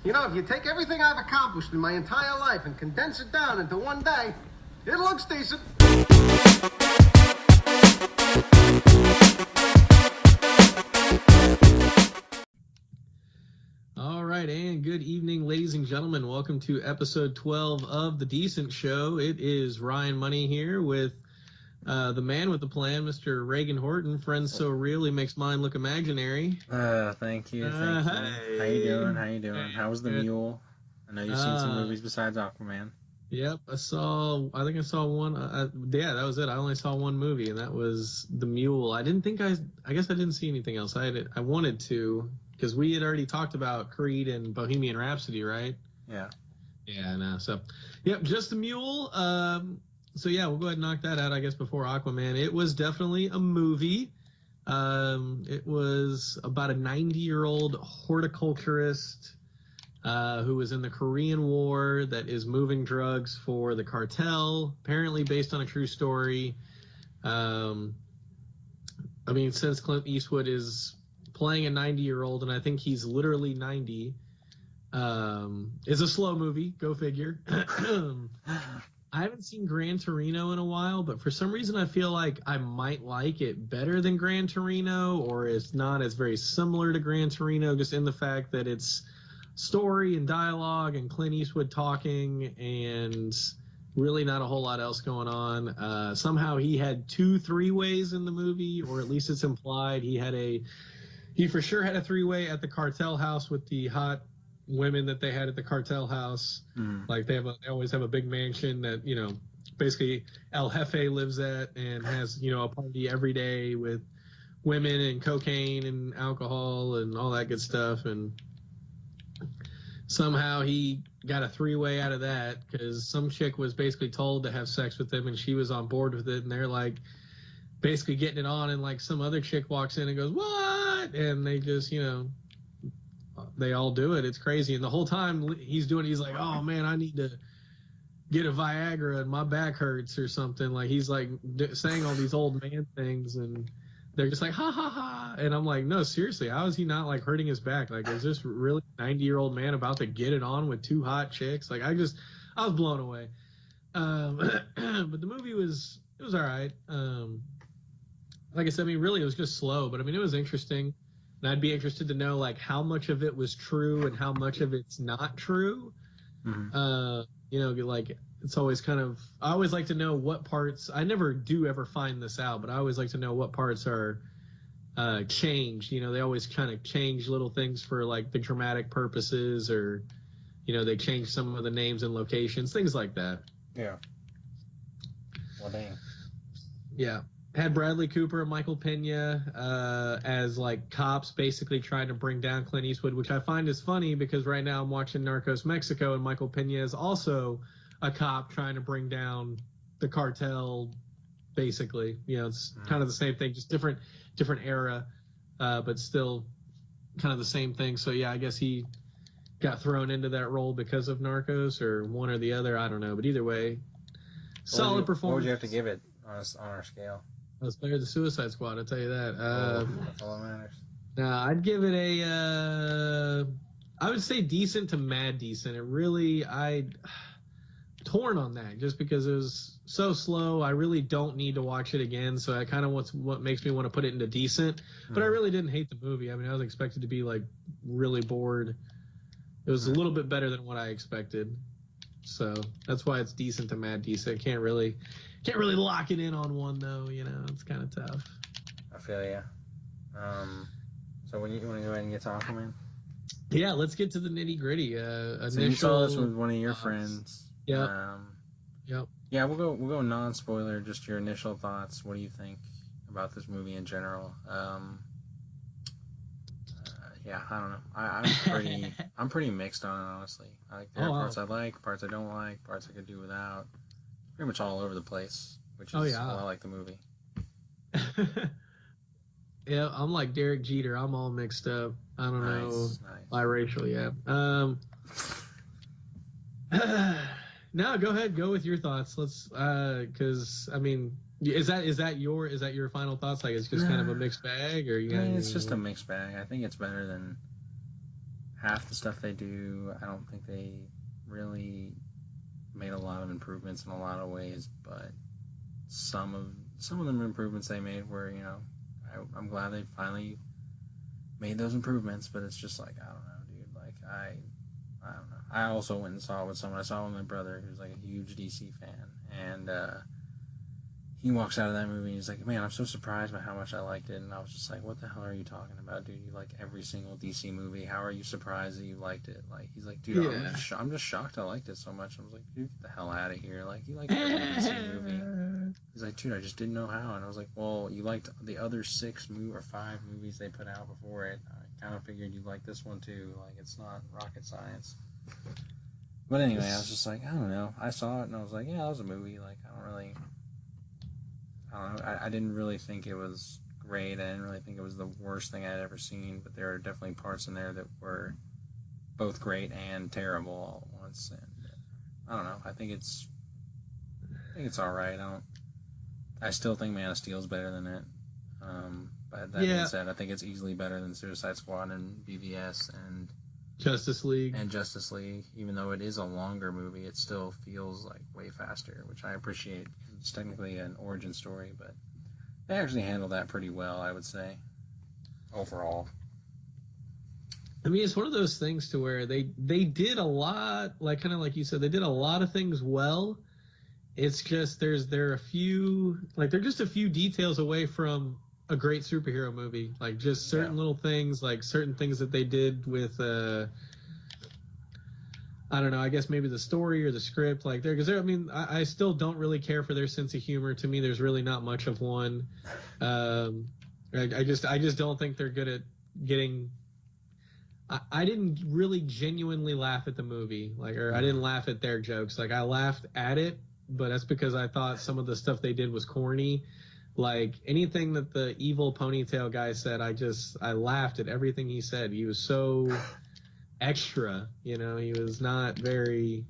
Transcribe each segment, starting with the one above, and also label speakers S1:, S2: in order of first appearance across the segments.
S1: You know, if you take everything I've accomplished in my entire life and condense it down into one day, it looks decent.
S2: All right, and good evening, ladies and gentlemen. Welcome to episode 12 of The Decent Show. It is Ryan Money here with the man with the plan, Mr. Reagan Horton. Friends so real, he makes mine look imaginary.
S3: Thank you.
S2: Hey.
S3: How you doing?
S2: Hey,
S3: How was the
S2: good.
S3: mule? I know you've seen some movies besides Aquaman.
S2: Yep, I think I saw one. Yeah, that was it. I only saw one movie, and that was The Mule. I guess I didn't see anything else. I wanted to, because we had already talked about Creed and Bohemian Rhapsody, right?
S3: Yeah.
S2: Yeah, no. So, yep, just The Mule. So yeah, we'll go ahead and knock that out, I guess, before Aquaman. It was definitely a movie. It was about a 90-year-old horticulturist who was in the Korean War that is moving drugs for the cartel, apparently based on a true story. Since Clint Eastwood is playing a 90-year-old, and I think he's literally 90, is a slow movie, go figure. I haven't seen Gran Torino in a while, but for some reason I feel like I might like it better than Gran Torino, or it's not as very similar to Gran Torino, just in the fact that it's story and dialogue and Clint Eastwood talking and really not a whole lot else going on. Somehow he had 2 3-ways in the movie, or at least it's implied. He for sure had a 3-way at the cartel house with the hot women that they had at the cartel house. Like they always have a big mansion that, basically El Jefe lives at, and has, a party every day with women and cocaine and alcohol and all that good stuff. And somehow he got a 3-way out of that because some chick was basically told to have sex with him, and she was on board with it, and they're like basically getting it on, and like some other chick walks in and goes, "What?" And they just, they all do it. It's crazy. And the whole time he's like, "Oh man, I need to get a Viagra and my back hurts," or something. Like he's like saying all these old man things, and they're just like, "Ha ha ha." And I'm like, no, seriously, how is he not like hurting his back? Like, is this really a 90-year-old man about to get it on with 2 hot chicks? Like, I was blown away. But the movie was all right. Like I said, really it was just slow, but it was interesting. And I'd be interested to know like how much of it was true and how much of it's not true. Like it's always I always like to know what parts. I never do ever find this out, but I always like to know what parts are changed. They always kind of change little things for like the dramatic purposes, or they change some of the names and locations, things like that.
S3: Yeah. Well, dang.
S2: Yeah. Had Bradley Cooper and Michael Pena as like cops basically trying to bring down Clint Eastwood, which I find is funny because right now I'm watching Narcos Mexico, and Michael Pena is also a cop trying to bring down the cartel, basically. It's kind of the same thing, just different era, but still kind of the same thing. So yeah, I guess he got thrown into that role because of Narcos, or one or the other, I don't know. But either way, solid performance.
S3: What would you have to give it on our scale?
S2: It's better than Suicide Squad, I'll tell you that.
S3: That's all that matters.
S2: Nah, I'd give it I would say decent to mad decent. Torn on that, just because it was so slow. I really don't need to watch it again, so I kind of what makes me want to put it into decent. But I really didn't hate the movie. I was expected to be like really bored. It was a little bit better than what I expected, so that's why it's decent to mad decent. Can't really lock it in on one though. It's kind of tough.
S3: I feel ya. So when you want to go ahead and get to Aquaman?
S2: Yeah, let's get to the nitty gritty.
S3: So you saw this with one of your friends.
S2: Yeah. Yep.
S3: Yeah, we'll go non-spoiler. Just your initial thoughts. What do you think about this movie in general? Yeah, I don't know. I'm pretty mixed on it, honestly. There are parts I like, parts I don't like, parts I could do without. Pretty much all over the place, which is a lot like the movie.
S2: Yeah, I'm like Derek Jeter. I'm all mixed up. I don't know. Biracial, yeah. No, go ahead. Go with your thoughts. Let's, because is that your final thoughts? Like it's just kind of a mixed bag, or you?
S3: It's just a mixed bag. I think it's better than. half the stuff they do, I don't think they really made a lot of improvements in a lot of ways, but some of the improvements they made were, I'm glad they finally made those improvements, but it's just like, I don't know, dude. Like, I don't know. I also went and saw it with someone. I saw it with my brother, who's like a huge DC fan, and he walks out of that movie and he's like, man, I'm so surprised by how much I liked it. And I was just like, what the hell are you talking about, dude? You like every single DC movie. How are you surprised that you liked it? Like, he's like, dude, I'm just shocked I liked it so much. I was like, dude, get the hell out of here. Like, you like every DC movie. He's like, dude, I just didn't know how. And I was like, well, you liked the other 6 or 5 movies they put out before it. I kind of figured you'd like this one too. Like, it's not rocket science. But anyway, I was just like, I don't know. I saw it and I was like, yeah, that was a movie. Like, I don't know. I didn't really think it was great. I didn't really think it was the worst thing I'd ever seen. But there are definitely parts in there that were both great and terrible all at once. And I don't know. I think it's all right. I still think Man of Steel is better than it. But that being said, I think it's easily better than Suicide Squad and BVS and
S2: Justice League.
S3: Even though it is a longer movie, it still feels like way faster, which I appreciate. It's technically an origin story, but they actually handled that pretty well, I would say, overall.
S2: I mean, it's one of those things to where they did a lot, like kind of like you said, they did a lot of things well. It's just they're just a few details away from a great superhero movie, like just certain little things, like certain things that they did with I don't know, I guess maybe the story or the script, like I still don't really care for their sense of humor. To me, there's really not much of one. I just don't think they're good at getting. I didn't really genuinely laugh at the movie, I didn't laugh at their jokes. Like, I laughed at it, but that's because I thought some of the stuff they did was corny. Like, anything that the evil ponytail guy said, I laughed at everything he said. He was so extra, he was not very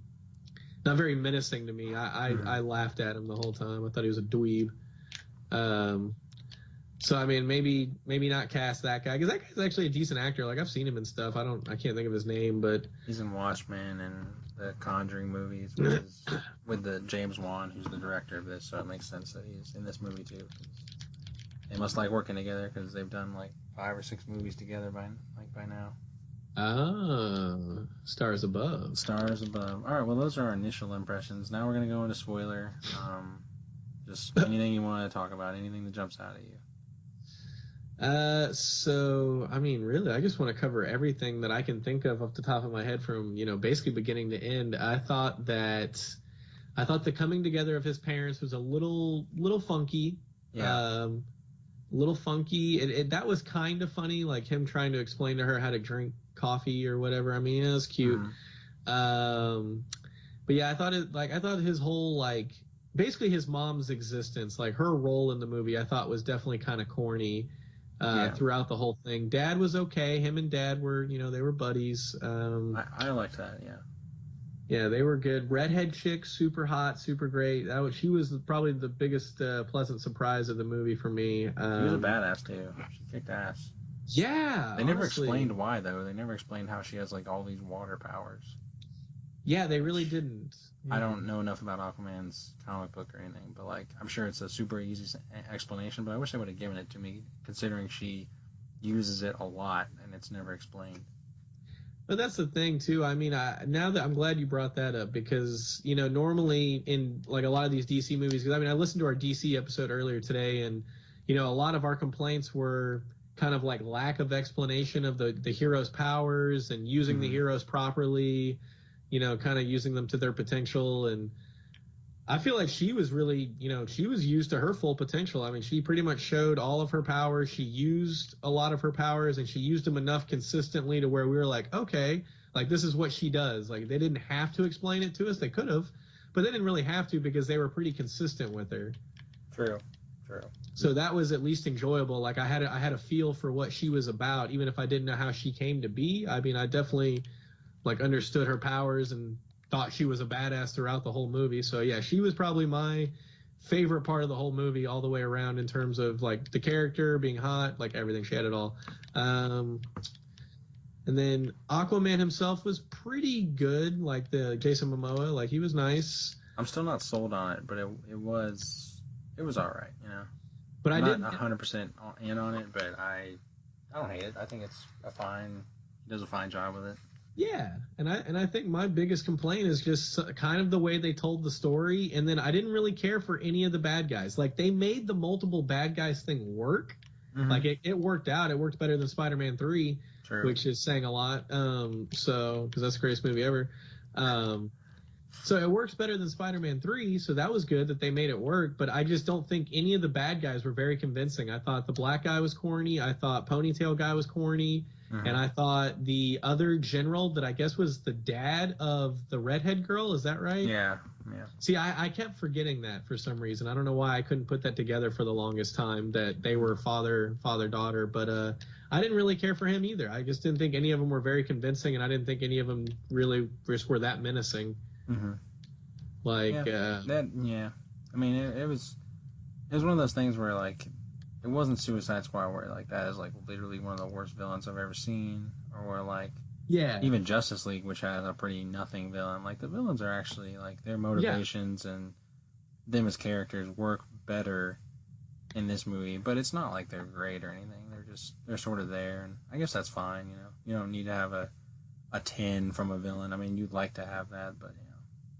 S2: menacing to me. I laughed at him the whole time. I thought he was a dweeb. So I mean, maybe not cast that guy, because that guy's actually a decent actor. Like, I've seen him and stuff. I can't think of his name, but
S3: he's in Watchmen and the Conjuring movies, which is with the James Wan, who's the director of this. So it makes sense that he's in this movie too. They must like working together because they've done like 5 or 6 movies together by now.
S2: Oh, stars above.
S3: Stars above. All right. Well, those are our initial impressions. Now we're gonna go into spoiler. Just anything you want to talk about, anything that jumps out at you.
S2: So, I mean, really, I just want to cover everything that I can think of off the top of my head from, basically beginning to end. I thought the coming together of his parents was a little funky.
S3: Yeah.
S2: Little funky. That was kind of funny, like him trying to explain to her how to drink coffee or whatever. I mean, it was cute. But yeah, I thought his whole, basically his mom's existence, like her role in the movie, I thought was definitely kind of corny. Throughout the whole thing. Dad was okay. Him and Dad were, they were buddies.
S3: I liked that, yeah.
S2: Yeah, they were good. Redhead chick, super hot, super great. She was probably the biggest pleasant surprise of the movie for me.
S3: She was a badass, too. She kicked ass.
S2: Yeah,
S3: They never explained why, though. They never explained how she has, all these water powers.
S2: Yeah, they really didn't. Yeah.
S3: I don't know enough about Aquaman's comic book or anything, but I'm sure it's a super easy explanation, but I wish they would have given it to me, considering she uses it a lot and it's never explained.
S2: But that's the thing too. I mean, now that I'm glad you brought that up, because normally in a lot of these DC movies, because I listened to our DC episode earlier today, and a lot of our complaints were kind of lack of explanation of the hero's powers and using the heroes properly. Kind of using them to their potential. And I feel like she was really, she was used to her full potential. I mean, she pretty much showed all of her powers. She used a lot of her powers, and she used them enough consistently to where we were like, okay, this is what she does. They didn't have to explain it to us. They could have, but they didn't really have to, because they were pretty consistent with her.
S3: True.
S2: So that was at least enjoyable. I had a feel for what she was about, even if I didn't know how she came to be. I mean, I definitely understood her powers and thought she was a badass throughout the whole movie. So yeah, she was probably my favorite part of the whole movie all the way around, in terms of the character being hot, everything. She had it all. And then Aquaman himself was pretty good, like the Jason Momoa, like he was nice.
S3: I'm still not sold on it, but it was all right, you know.
S2: But
S3: I'm
S2: I
S3: not
S2: didn't.
S3: 100% in on it, but I don't hate it. I think it's a fine. He does a fine job with it.
S2: Yeah, and I think my biggest complaint is just kind of the way they told the story, and then I didn't really care for any of the bad guys. Like they made the multiple bad guys thing work.
S3: Mm-hmm.
S2: Like it worked out. It worked better than Spider-Man 3,
S3: True.
S2: which is saying a lot. So because that's the greatest movie ever. So it works better than Spider-Man 3, so that was good that they made it work, but I just don't think any of the bad guys were very convincing. I thought the black guy was corny, I thought Ponytail guy was corny, and I thought the other general that I guess was the dad of the redhead girl, is that right?
S3: Yeah.
S2: See, I kept forgetting that for some reason. I don't know why I couldn't put that together for the longest time, that they were father-daughter, but I didn't really care for him either. I just didn't think any of them were very convincing, and I didn't think any of them really just were that menacing.
S3: Mm-hmm.
S2: Like
S3: yeah. I mean, it was one of those things where like it wasn't Suicide Squad where like that is like literally one of the worst villains I've ever seen, or where like even Justice League, which has a pretty nothing villain. Like the villains are actually like their motivations and them as characters work better in this movie, but it's not like they're great or anything. They're sort of there, and I guess that's fine. You know, you don't need to have a 10 from a villain. I mean, you'd like to have that, but.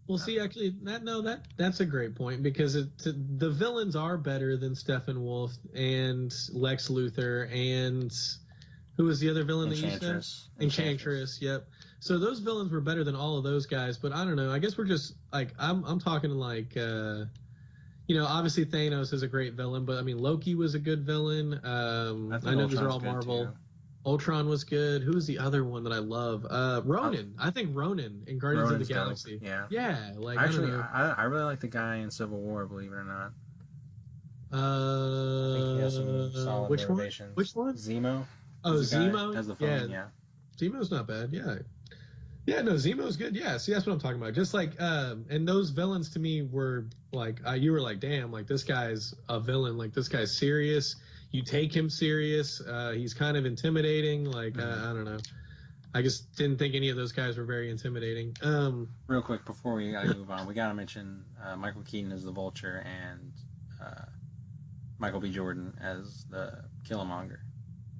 S2: Well, see, actually, that's a great point because the villains are better than Steppenwolf and Lex Luthor and who was the other villain that you said? Enchantress. Yep. So those villains were better than all of those guys, but I don't know. I guess we're just like I'm talking like obviously Thanos is a great villain, but I mean Loki was a good villain. I know these are all Marvel.
S3: Too.
S2: Ultron was good. Who was the other one that I love? Ronan. I think Ronan in Guardians of the Galaxy.
S3: Dope. Yeah.
S2: Yeah. Like
S3: actually, I really like the guy in Civil War. Believe it or not.
S2: I
S3: think he has some solid motivations.
S2: Which one?
S3: Zemo.
S2: Oh, Zemo.
S3: Has the phone. Yeah.
S2: Zemo's not bad. Yeah. Yeah, no, Zemo's good. Yeah, see, that's what I'm talking about. Just like, and those villains to me were like, you were like, damn, like this guy's a villain. Like this guy's serious. You take him serious. He's kind of intimidating. Like, I don't know. I just didn't think any of those guys were very intimidating.
S3: Real quick, before we gotta move on, we gotta mention Michael Keaton as the Vulture and Michael B. Jordan as the Killmonger,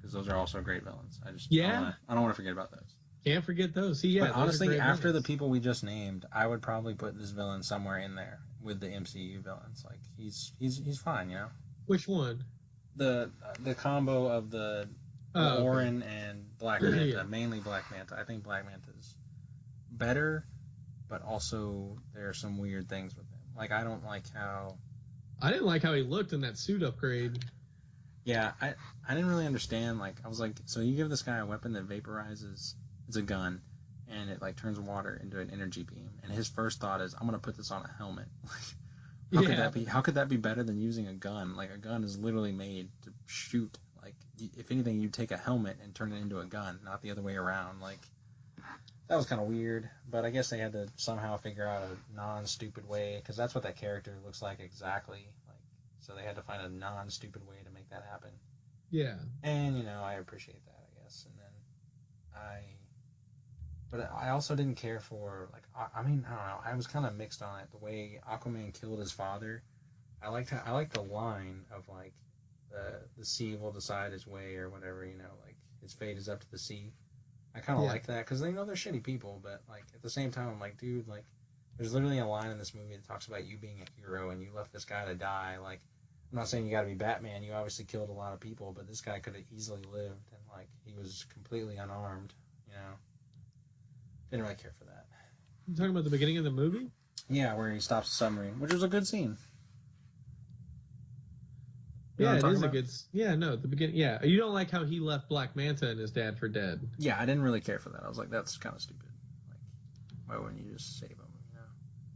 S3: because those are also great villains. I don't want to forget about those.
S2: Can't forget those. Yeah,
S3: but honestly, after the people we just named, I would probably put this villain somewhere in there with the MCU villains. Like he's fine, you know.
S2: Which one?
S3: The combo of the Orin and Black Manta, mainly Black Manta. I think Black Manta's better, but also there are some weird things with him. Like I didn't like how he looked in that suit upgrade. Yeah, I didn't really understand. Like I was like, so you give this guy a weapon that vaporizes. It's a gun, and it like turns water into an energy beam. And his first thought is, I'm gonna put this on a helmet. How could that be? How could that be better than using a gun? Like a gun is literally made to shoot. Like if anything, you take a helmet and turn it into a gun, not the other way around. Like that was kind of weird. But I guess they had to somehow figure out a non-stupid way, because that's what that character looks like exactly. Like so they had to find a non-stupid way to make that happen.
S2: Yeah.
S3: And I appreciate that, I guess. And then But I also didn't care for, like, I mean, I don't know. I was kind of mixed on it. The way Aquaman killed his father, I liked the line of, like, the sea will decide his way or whatever, like, his fate is up to the sea. I kind of like that, because they know they're shitty people, but, like, at the same time, I'm like, dude, like, there's literally a line in this movie that talks about you being a hero and you left this guy to die. Like, I'm not saying you got to be Batman. You obviously killed a lot of people, but this guy could have easily lived, and, like, he was completely unarmed, Didn't really care for that.
S2: You talking about the beginning of the movie?
S3: Yeah, where he stops the submarine, which was a good scene.
S2: Yeah, it is a good. Yeah, no, the beginning. Yeah, you don't like how he left Black Manta and his dad for dead.
S3: Yeah, I didn't really care for that. I was like, that's kind of stupid. Like, why wouldn't you just save him?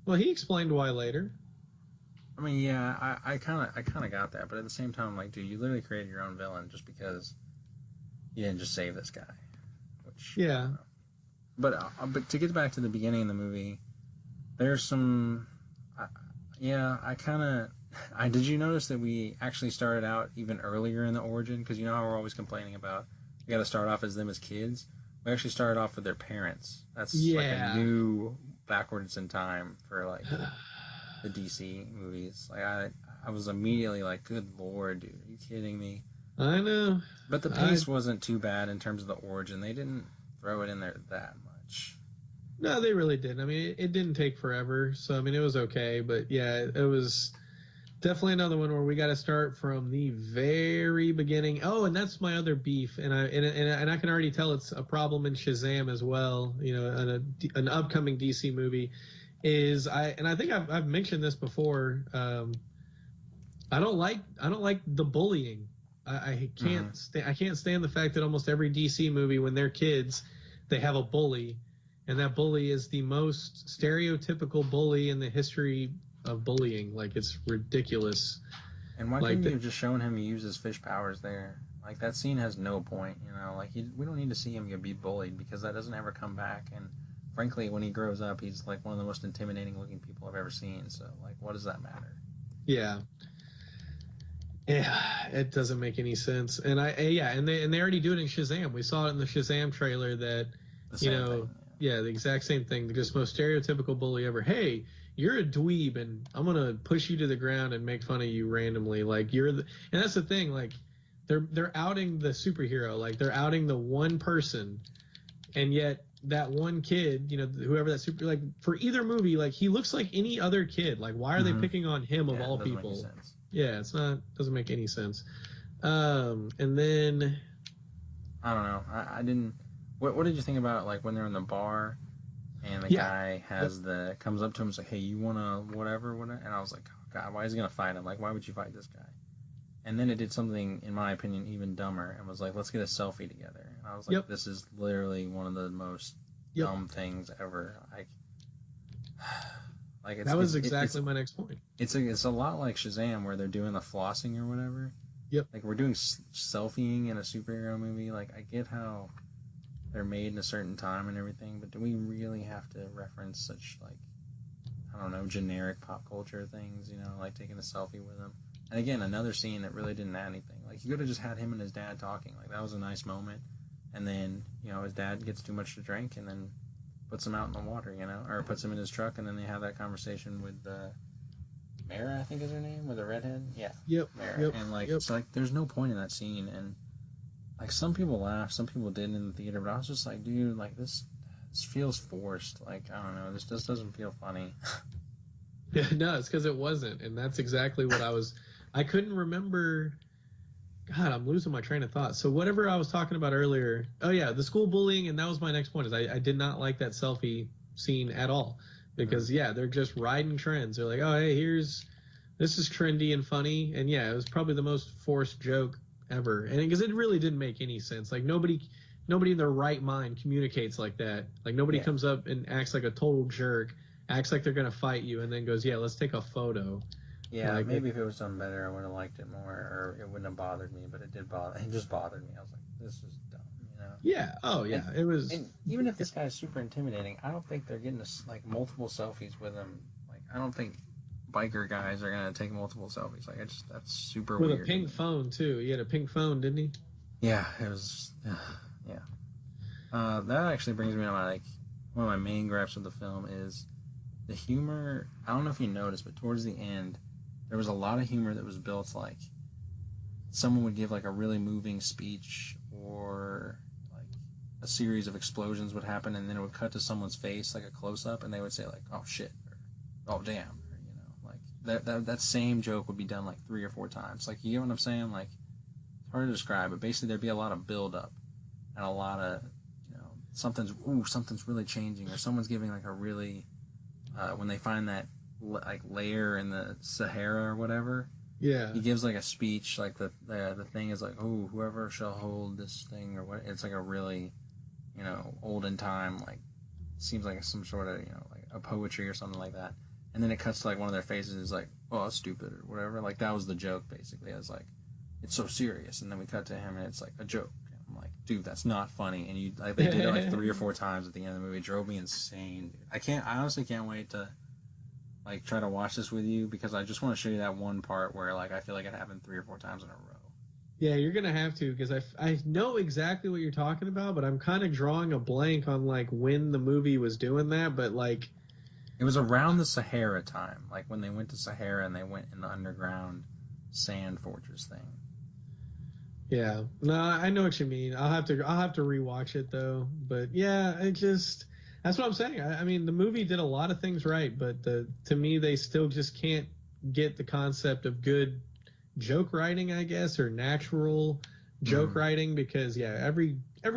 S2: Well, he explained why later.
S3: I mean, yeah, I kind of got that, but at the same time, I'm like, dude, you literally created your own villain just because you didn't just save this guy. Which
S2: yeah.
S3: But to get back to the beginning of the movie, there's some, did you notice that we actually started out even earlier in the origin? Because you know how we're always complaining about we got to start off as them as kids. We actually started off with their parents. That's like a
S2: Yeah.
S3: new backwards in time for like the DC movies. Like I was immediately like, good lord, dude, are you kidding me?
S2: I know.
S3: But the pace wasn't too bad in terms of the origin. They didn't throw it in there that much.
S2: No, they really didn't. I mean, it didn't take forever, so I mean, it was okay. But yeah, it was definitely another one where we got to start from the very beginning. Oh, and that's my other beef, and I can already tell it's a problem in Shazam as well. You know, an upcoming DC movie is I think I've mentioned this before. I don't like the bullying. I can't I can't stand the fact that almost every DC movie, when they're kids, they have a bully, and that bully is the most stereotypical bully in the history of bullying. Like, it's ridiculous.
S3: And why
S2: Like
S3: couldn't you have just shown him he uses fish powers there? Like, that scene has no point, you know? Like, we don't need to see him get be bullied because that doesn't ever come back. And frankly, when he grows up, he's like one of the most intimidating looking people I've ever seen. So, like, what does that matter?
S2: Yeah. Yeah, it doesn't make any sense. And they already do it in Shazam. We saw it in the Shazam trailer that
S3: The same thing.
S2: yeah, the exact same thing. The just most stereotypical bully ever. Hey, you're a dweeb, and I'm gonna push you to the ground and make fun of you randomly. Like, and that's the thing. Like, they're outing the superhero. Like, they're outing the one person, and yet that one kid, you know, whoever that super, like, for either movie, like, he looks like any other kid. Like, why are they picking on him of all people? Yeah, doesn't make any sense. And then
S3: I don't know. I didn't. What did you think about, like, when they're in the bar and the guy comes up to him and is like, hey, you wanna whatever? And I was like, oh god, why is he gonna fight him? Like, why would you fight this guy? And then it did something, in my opinion, even dumber, and was like, let's get a selfie together. And I was like, this is literally one of the most dumb things ever. Like
S2: that was exactly my next point.
S3: It's a lot like Shazam, where they're doing the flossing or whatever.
S2: Yep.
S3: Like, we're doing selfieing in a superhero movie. Like, I get how they're made in a certain time and everything, but do we really have to reference such, like, I don't know, generic pop culture things, you know, like taking a selfie with them? And again, another scene that really didn't add anything. Like, you could have just had him and his dad talking. Like, that was a nice moment. And then, you know, his dad gets too much to drink and then puts him out in the water, you know, or puts him in his truck, and then they have that conversation with Mara, I think is her name, with the redhead. Yeah.
S2: Yep.
S3: Mara.
S2: Yep.
S3: And it's like, there's no point in that scene. And like, some people laughed, some people didn't in the theater, but I was just like, dude, like, this feels forced. Like, I don't know, this just doesn't feel funny.
S2: Yeah, no, it's because it wasn't, and that's exactly what I couldn't remember. God, I'm losing my train of thought. So whatever I was talking about earlier, oh yeah, the school bullying, and that was my next point, is I did not like that selfie scene at all, because they're just riding trends. They're like, oh, hey, this is trendy and funny, and yeah, it was probably the most forced joke ever, and because it really didn't make any sense. Like, nobody in their right mind communicates like that. Like, nobody comes up and acts like a total jerk, acts like they're gonna fight you, and then goes, yeah, let's take a photo.
S3: Yeah, like, maybe if it was done better, I would have liked it more, or it wouldn't have bothered me. But it just bothered me. I was like, this is dumb, you know?
S2: Yeah. Oh, yeah. It was.
S3: And even if this guy is super intimidating, I don't think they're getting like multiple selfies with him. Like, I don't think biker guys are gonna take multiple selfies. Like, that's super
S2: with
S3: weird.
S2: With a pink phone too. He had a pink phone, didn't he?
S3: Yeah, it was. Yeah. That actually brings me to my one of my main gripes with the film is the humor. I don't know if you noticed, but towards the end, there was a lot of humor that was built, like someone would give like a really moving speech, or like a series of explosions would happen, and then it would cut to someone's face, like a close-up, and they would say like, oh shit, or oh damn, or, you know, like that same joke would be done like 3 or 4 times. Like, you get what I'm saying? Like, it's hard to describe, but basically there'd be a lot of build-up and a lot of, you know, something's really changing, or someone's giving like a really when they find that like layer in the Sahara or whatever, he gives like a speech, like the thing is like, oh, whoever shall hold this thing, or what. It's like a really, you know, olden time, like, seems like some sort of, you know, like a poetry or something like that. And then it cuts to like one of their faces is like, oh, that's stupid, or whatever. Like, that was the joke basically. I was like, it's so serious, and then we cut to him and it's like a joke. I'm like, dude, that's not funny. And they did it like 3 or 4 times at the end of the movie. It drove me insane, dude. I honestly can't wait to like try to watch this with you, because I just want to show you that one part where like I feel like it happened 3 or 4 times in a row.
S2: Yeah, you're gonna have to, because I know exactly what you're talking about, but I'm kind of drawing a blank on like when the movie was doing that. But like,
S3: It was around the Sahara time, like when they went to Sahara and they went in the underground sand fortress thing.
S2: yeah, no, I know what you mean. I'll have to rewatch it though. But yeah, that's what I'm saying. I mean, the movie did a lot of things right, but to me they still just can't get the concept of good joke writing, I guess, or natural joke writing, because yeah, every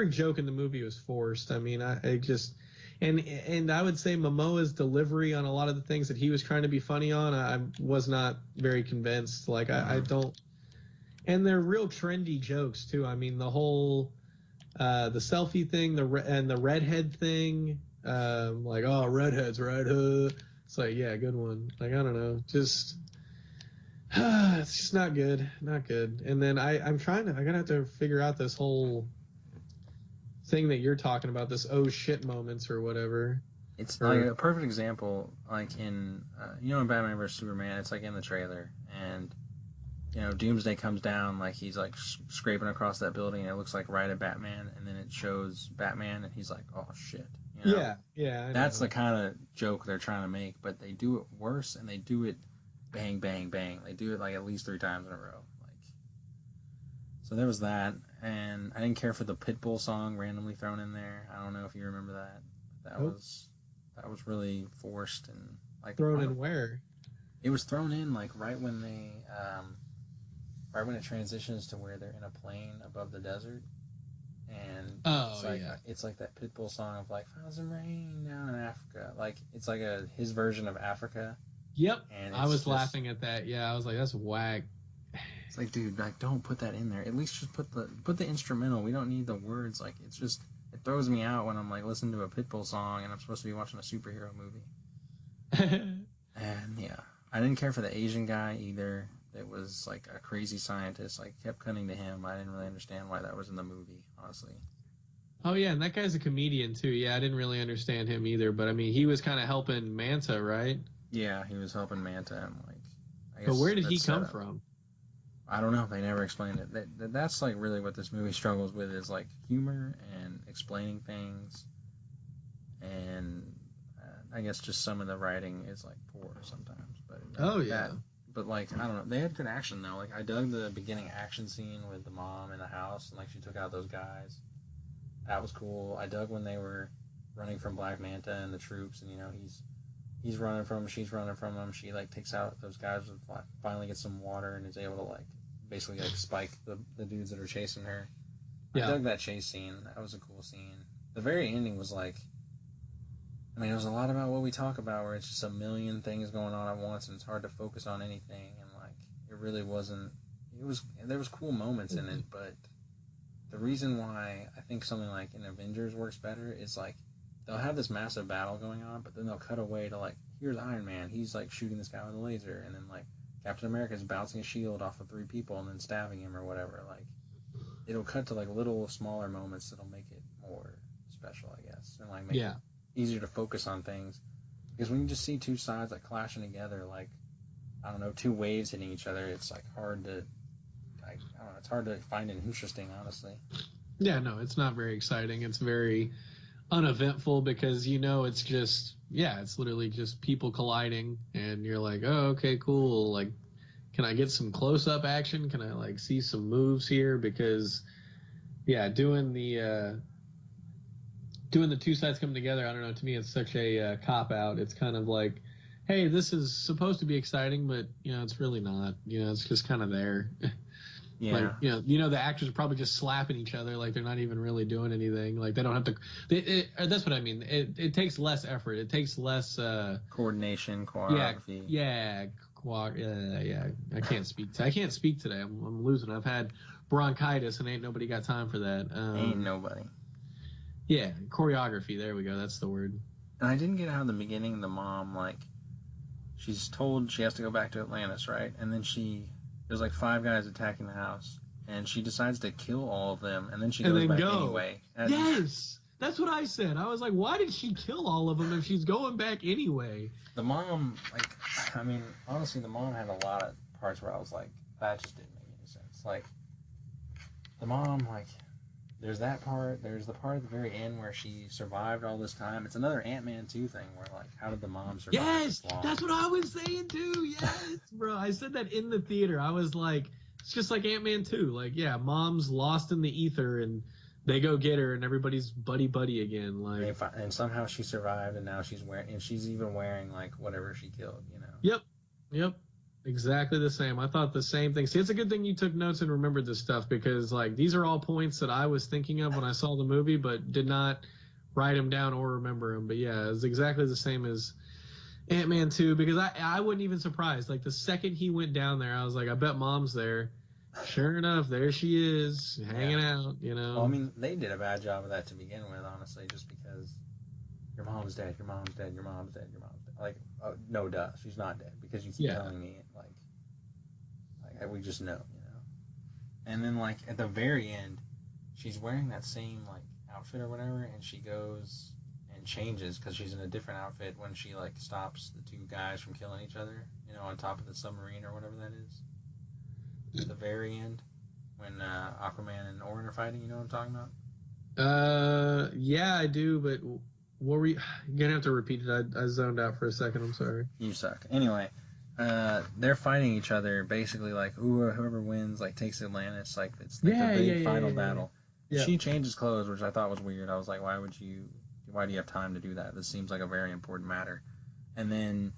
S2: joke in the movie was forced. I mean, I just and I would say Momoa's delivery on a lot of the things that he was trying to be funny on, I was not very convinced. Like I don't, and they're real trendy jokes too. I mean, the whole the selfie thing, and the redhead thing, like, oh, redheads, right? It's like, yeah, good one. Like, I don't know, just it's just not good, not good. And then I'm gonna have to figure out this whole thing that you're talking about, this oh shit moments or whatever.
S3: It's like a perfect example, like in in Batman vs Superman. It's like in the trailer, and Doomsday comes down, like he's like scraping across that building, and it looks like right at Batman, and then it shows Batman, and he's like, oh shit.
S2: Yeah.
S3: That's the kind of joke they're trying to make, but they do it worse, and they do it bang, bang, bang. They do it like at least 3 times in a row. So there was that, and I didn't care for the Pitbull song randomly thrown in there. I don't know if you remember that. That was really forced, and like
S2: thrown in where?
S3: It was thrown in like right when it transitions to where they're in a plane above the desert, and it's like that Pitbull song of like "Found some rain down in Africa." Like it's like his version of Africa.
S2: Yep,
S3: and
S2: I was laughing at that. Yeah, I was like, that's whack.
S3: It's like, dude, like don't put that in there. At least just put the instrumental. We don't need the words. Like it's just, it throws me out when I'm like listening to a Pitbull song and I'm supposed to be watching a superhero movie. And yeah, I didn't care for the Asian guy either. It was like a crazy scientist. Like kept cutting to him. I didn't really understand why that was in the movie, honestly.
S2: Oh yeah, and that guy's a comedian too. Yeah, I didn't really understand him either. But I mean, he was kind of helping Manta, right?
S3: Yeah, he was helping Manta, and like, I guess.
S2: But where did he come from?
S3: I don't know. They never explained it. That's like really what this movie struggles with, is like humor and explaining things, and I guess just some of the writing is like poor sometimes. But like I don't know. They had good action though. Like I dug the beginning action scene with the mom in the house, and like she took out those guys. That was cool. I dug when they were running from Black Manta and the troops, and he's running from him, she's running from him. She like takes out those guys, and finally gets some water, and is able to like basically like spike the dudes that are chasing her. Yeah. I dug that chase scene. That was a cool scene. The very ending was like, I mean, it was a lot about what we talk about, where it's just a million things going on at once, and it's hard to focus on anything. And like, it really wasn't. There was cool moments in it, but the reason why I think something like in Avengers works better is like they'll have this massive battle going on, but then they'll cut away to like, here's Iron Man, he's like shooting this guy with a laser, and then like Captain America's bouncing a shield off of 3 people and then stabbing him or whatever. Like it'll cut to like little smaller moments that'll make it more special, I guess, and like make it easier to focus on things. Because when you just see 2 sides like clashing together, like I don't know, 2 waves hitting each other, it's like hard to, I don't know, it's hard to find it interesting, honestly.
S2: Yeah, no, it's not very exciting. It's very uneventful, because it's just, it's literally just people colliding, and you're like, oh, okay, cool. Like, can I get some close-up action? Can I like see some moves here? Because doing the 2 sides coming together, I don't know, to me it's such a cop out. It's kind of like, hey, this is supposed to be exciting, but it's really not. It's just kind of there. Yeah. Like, the actors are probably just slapping each other, like they're not even really doing anything. Like they don't have to. That's what I mean. It takes less effort. It takes less
S3: coordination, choreography.
S2: Yeah. I can't speak. I can't speak today. I'm losing. I've had bronchitis, and ain't nobody got time for that.
S3: Ain't nobody.
S2: Yeah, choreography. There we go. That's the word.
S3: And I didn't get how in the beginning the mom, like, she's told she has to go back to Atlantis, right? And then there's like 5 guys attacking the house, and she decides to kill all of them, and then she goes back anyway.
S2: Yes! That's what I said. I was like, why did she kill all of them if she's going back anyway?
S3: The mom, like, I mean, honestly, the mom had a lot of parts where I was like, that just didn't make any sense. Like, the mom, like, there's that part. There's the part at the very end where she survived all this time. It's another Ant-Man 2 thing where, like, how did the mom survive
S2: Yes,
S3: this long?
S2: that's what I was saying too. Yes, bro. I said that in the theater. I was like, it's just like Ant-Man 2. Like, yeah, mom's lost in the ether and they go get her and everybody's buddy again. Like,
S3: And somehow she survived, and now she's wearing, and she's even wearing, like, whatever she killed, you know?
S2: yep. Exactly the same. I thought the same thing. See, it's a good thing you took notes and remembered this stuff because, like, these are all points that I was thinking of when I saw the movie, but did not write them down or remember them. But yeah, it's exactly the same as Ant-Man 2 because I wasn't even surprised. Like, the second he went down there, I was like, I bet mom's there. Sure enough, there she is, hanging out, you know.
S3: Well, I mean, they did a bad job of that to begin with, honestly, just because your mom's dead, your mom's dead, your mom's dead, your mom's dead. Like, no, duh, she's not dead because you keep telling me, like we just know, you know. And then, like, at the very end, she's wearing that same, like, outfit or whatever, and she goes and changes because she's in a different outfit when she, like, stops the two guys from killing each other, you know, on top of the submarine or whatever that is. At the very end, when Aquaman and Orin are fighting, you know what I'm talking about?
S2: Yeah, I do, but what were you gonna have to repeat it? I zoned out for a second. I'm sorry.
S3: You suck. Anyway, they're fighting each other basically like whoever wins like takes Atlantis. Like it's like the big final battle. Yeah. She changes clothes, which I thought was weird. I was like, why do you have time to do that? This seems like a very important matter. And then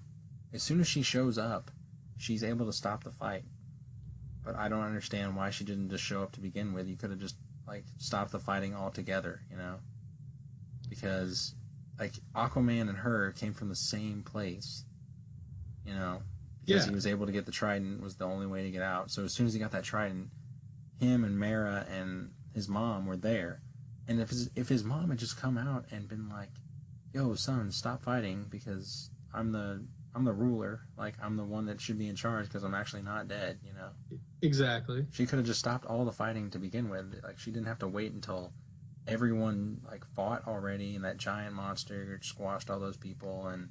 S3: as soon as she shows up, she's able to stop the fight. But I don't understand why she didn't just show up to begin with. You could have just like stopped the fighting altogether, you know? Because like Aquaman and her came from the same place, you know? Because he was able to get the trident was the only way to get out. So as soon as he got that trident, him and Mara and his mom were there. And if his mom had just come out and been like, "Yo, son, stop fighting because I'm the ruler. Like I'm the one that should be in charge because I'm actually not dead," you know.
S2: Exactly.
S3: She could have just stopped all the fighting to begin with. Like she didn't have to wait until everyone like fought already and that giant monster squashed all those people and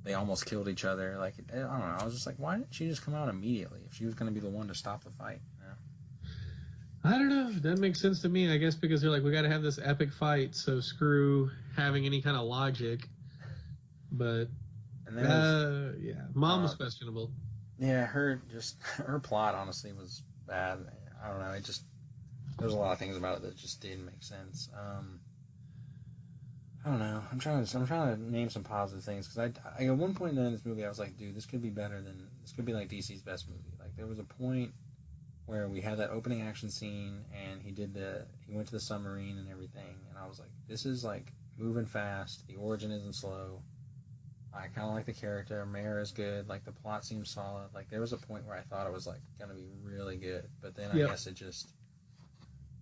S3: they almost killed each other. Like I don't know. I was just like, why didn't she just come out immediately if she was going to be the one to stop the fight? You know?
S2: I don't know. That makes sense to me. I guess because they're like, we got to have this epic fight, so screw having any kind of logic. But mom was questionable.
S3: Yeah, her plot honestly was bad. I don't know. There's a lot of things about it that just didn't make sense. I don't know. I'm trying to name some positive things because I at one point in this movie I was like, dude, this could be like DC's best movie. Like there was a point where we had that opening action scene and he went to the submarine and everything, and I was like, this is like moving fast. The origin isn't slow. I kind of like the character. Mara's good. Like the plot seems solid. Like there was a point where I thought it was like gonna be really good, but then I guess it just,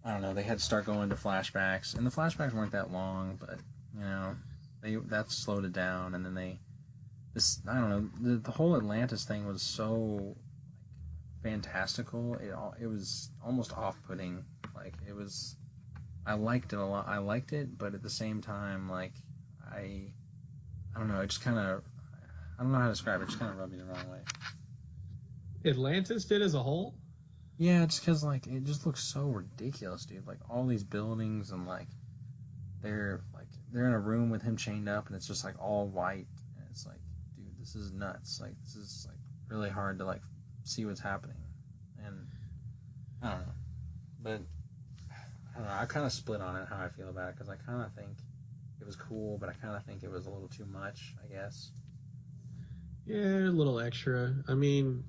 S3: I don't know. They had to start going to flashbacks, and the flashbacks weren't that long, but you know, that slowed it down. And then I don't know. The whole Atlantis thing was so fantastical. It was almost off-putting. Like it was. I liked it a lot. I liked it, but at the same time, like I don't know, it just kind of, I don't know how to describe it, it just kind of rubbed me the wrong way.
S2: Atlantis did as a whole?
S3: Yeah, just because, like, it just looks so ridiculous, dude. Like, all these buildings and, like, they're in a room with him chained up and it's just, like, all white. And it's like, dude, this is nuts. Like, this is, like, really hard to, like, see what's happening. And, I don't know. But, I don't know, I kind of split on it, how I feel about it, because I kind of think it was cool, but I kind of think it was a little too much, I guess.
S2: Yeah, a little extra. I mean,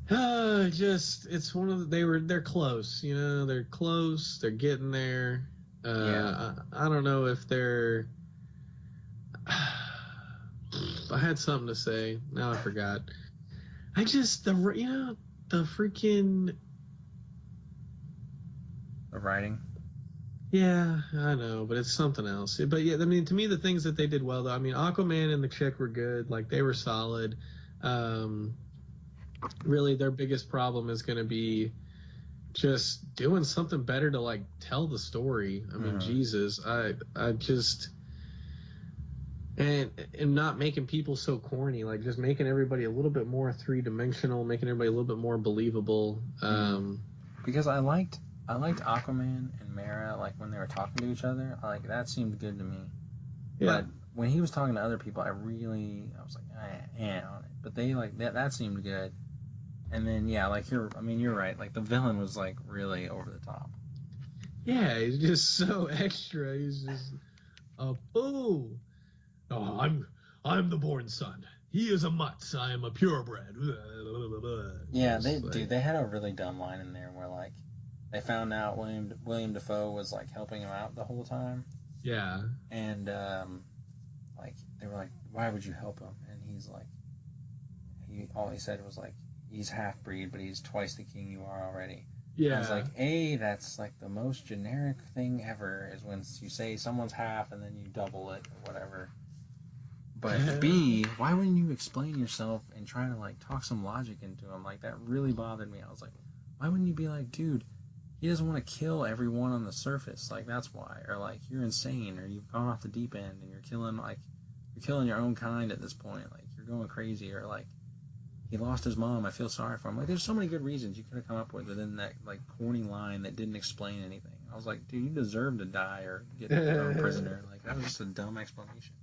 S2: it's one of they're close, you know, they're close, they're getting there. I don't know if they're. I had something to say. Now I forgot. The freaking.
S3: The writing.
S2: Yeah, I know, but it's something else. But yeah, I mean, to me, the things that they did well, though, I mean, Aquaman and the chick were good. Like, they were solid. Really, their biggest problem is going to be just doing something better to, like, tell the story. I mean, Jesus, I just... And not making people so corny, like, just making everybody a little bit more three-dimensional, making everybody a little bit more believable.
S3: because I liked Aquaman and Mera, like when they were talking to each other, like that seemed good to me.
S2: Yeah.
S3: But when he was talking to other people, I was like, on it. But they like that seemed good. And then yeah, like you're right. Like the villain was like really over the top.
S2: Yeah, he's just so extra. He's just a fool. Oh, I'm the born son. He is a mutt. I am a purebred.
S3: Yeah, they had a really dumb line in there where like they found out William Dafoe was like helping him out the whole time.
S2: Yeah.
S3: And like they were like, why would you help him? And he's like, all he said was like, he's half breed, but he's twice the king you are already.
S2: Yeah.
S3: I was like, that's like the most generic thing ever is when you say someone's half and then you double it or whatever. But B, why wouldn't you explain yourself and try to like talk some logic into him? Like that really bothered me. I was like, why wouldn't you be like, dude, he doesn't want to kill everyone on the surface. Like that's why. Or like you're insane, or you've gone off the deep end and you're killing your own kind at this point. Like you're going crazy, or like he lost his mom. I feel sorry for him. Like there's so many good reasons you could have come up with within that like corny line that didn't explain anything. I was like, dude, you deserve to die or get thrown prisoner. Like that was just a dumb explanation.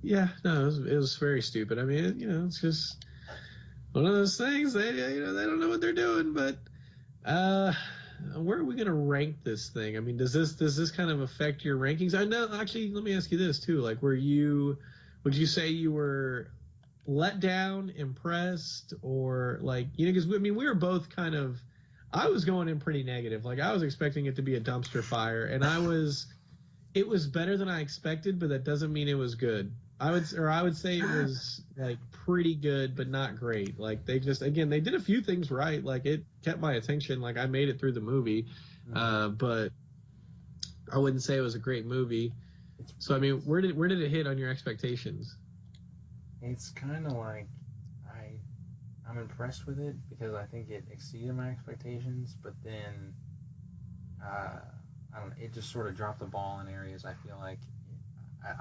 S2: Yeah, no, it was very stupid. I mean, it's just one of those things. They don't know what they're doing. But where are we gonna rank this thing? I mean, does this kind of affect your rankings? I know. Actually, let me ask you this too. Like, would you say you were let down, impressed, or like because we were both kind of. I was going in pretty negative. Like I was expecting it to be a dumpster fire, and it was better than I expected, but that doesn't mean it was good. I would say it was like pretty good, but not great. Like they did a few things right. Like it kept my attention. Like I made it through the movie, but I wouldn't say it was a great movie. So I mean, where did it hit on your expectations?
S3: It's kind of like I'm impressed with it because I think it exceeded my expectations, but then I don't know, it just sort of dropped the ball in areas. I feel like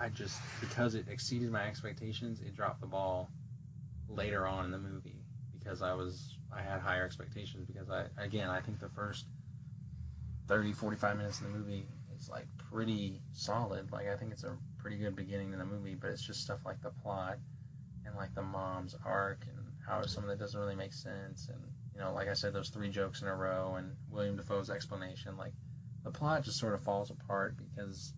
S3: I just, because it exceeded my expectations, it dropped the ball later on in the movie because I had higher expectations because I think the first 30-45 minutes of the movie is like pretty solid. Like I think it's a pretty good beginning to the movie, but it's just stuff like the plot and like the mom's arc and how some of that doesn't really make sense. And like I said, those 3 jokes in a row and William Dafoe's explanation, like the plot just sort of falls apart because,